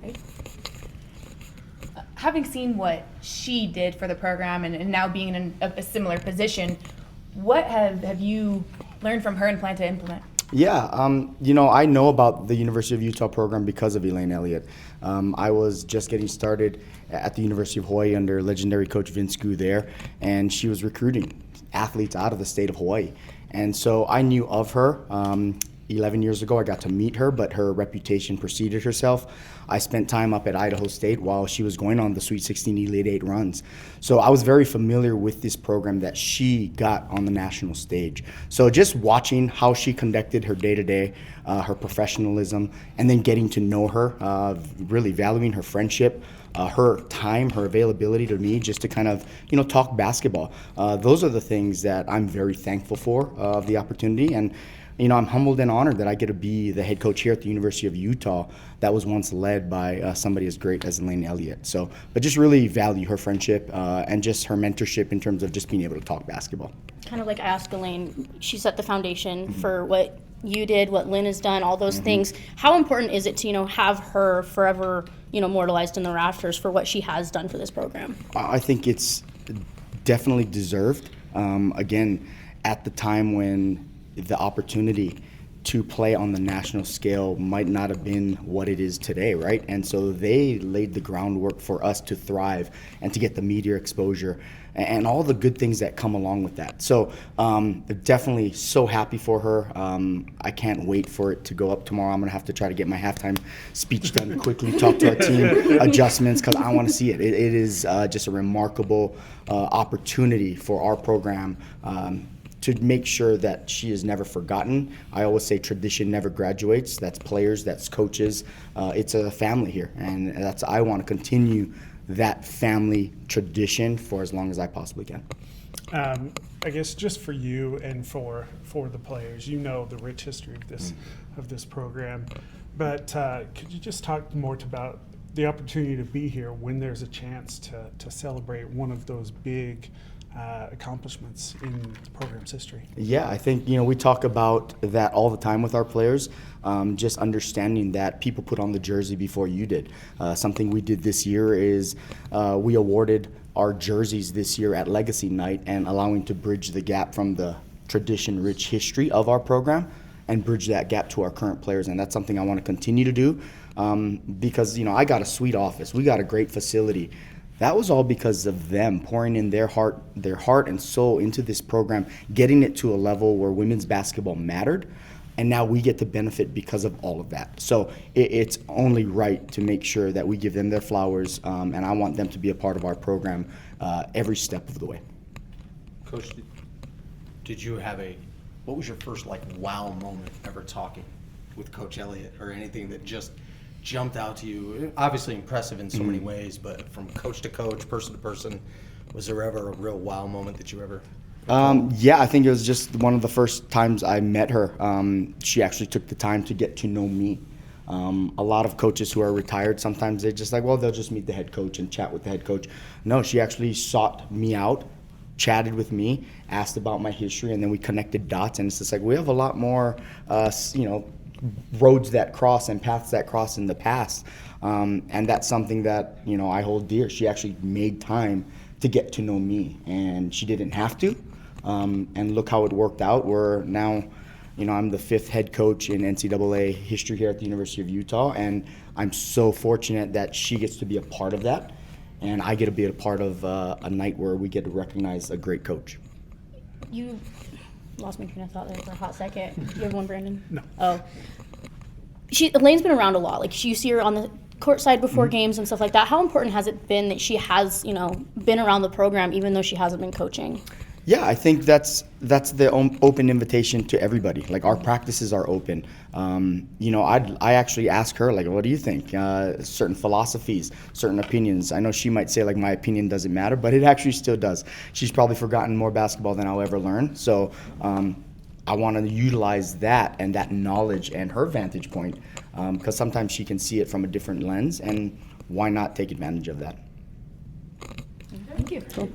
Right. Having seen what she did for the program and now being in a similar position, what have you learned from her and plan to implement? Yeah, I know about the University of Utah program because of Elaine Elliott. I was just getting started at the University of Hawaii under legendary coach Vince Gu there, and she was recruiting athletes out of the state of Hawaii. And so I knew of her. 11 years ago, I got to meet her, but her reputation preceded herself. I spent time up at Idaho State while she was going on the Sweet 16 Elite 8 runs. So I was very familiar with this program that she got on the national stage. So just watching how she conducted her day-to-day, her professionalism, and then getting to know her, really valuing her friendship, her time, her availability to me just to kind of, talk basketball. Those are the things that I'm very thankful for of the opportunity. And I'm humbled and honored that I get to be the head coach here at the University of Utah that was once led by somebody as great as Elaine Elliott. So, but just really value her friendship and just her mentorship in terms of just being able to talk basketball. Kind of like I asked Elaine, she set the foundation for what you did, what Lynn has done, all those things. How important is it to, have her forever, immortalized in the rafters for what she has done for this program? I think it's definitely deserved. Again, at the time when the opportunity to play on the national scale might not have been what it is today, right? And so they laid the groundwork for us to thrive and to get the media exposure and all the good things that come along with that. So definitely so happy for her. I can't wait for it to go up tomorrow. I'm gonna have to try to get my halftime speech done quickly, talk to our team adjustments, because I wanna see it. It is just a remarkable opportunity for our program to make sure that she is never forgotten. I always say tradition never graduates. That's players, that's coaches. It's a family here, and I want to continue that family tradition for as long as I possibly can. I guess just for you and for the players, the rich history of this program, but could you just talk more about the opportunity to be here when there's a chance to celebrate one of those big accomplishments in the program's history? Yeah, I think we talk about that all the time with our players. Just understanding that people put on the jersey before you did. Something we did this year is we awarded our jerseys this year at Legacy Night, and allowing to bridge the gap from the tradition-rich history of our program and bridge that gap to our current players. And that's something I want to continue to do because I got a sweet office. We got a great facility. That was all because of them pouring in their heart and soul into this program, getting it to a level where women's basketball mattered, and now we get to benefit because of all of that. So it's only right to make sure that we give them their flowers, and I want them to be a part of our program every step of the way. Coach, did you have what was your first wow moment ever talking with Coach Elliott, or anything that just jumped out to you? Obviously impressive in so many ways, but from coach to coach, person to person, was there ever a real wow moment that you ever Yeah, I think it was just one of the first times I met her. She actually took the time to get to know me. A lot of coaches who are retired, sometimes they're just they'll just meet the head coach and chat with the head coach. No, she actually sought me out, chatted with me, asked about my history, and then we connected dots. And it's just we have a lot more, roads that cross and paths that cross in the past, and that's something that I hold dear. She actually made time to get to know me, and she didn't have to, and look how it worked out. We're now, I'm the 5th head coach in NCAA history here at the University of Utah, and I'm so fortunate that she gets to be a part of that, and I get to be a part of a night where we get to recognize a great coach. You lost my train of thought there for a hot second. You have one, Brandon? No. Oh. Elaine's been around a lot. You see her on the court side before games and stuff like that. How important has it been that she has, been around the program even though she hasn't been coaching? Yeah, I think that's the open invitation to everybody. Our practices are open. I actually ask her, what do you think? Certain philosophies, certain opinions. I know she might say, my opinion doesn't matter, but it actually still does. She's probably forgotten more basketball than I'll ever learn. So I want to utilize that and that knowledge and her vantage point, because sometimes she can see it from a different lens, and why not take advantage of that? Thank you. Cool.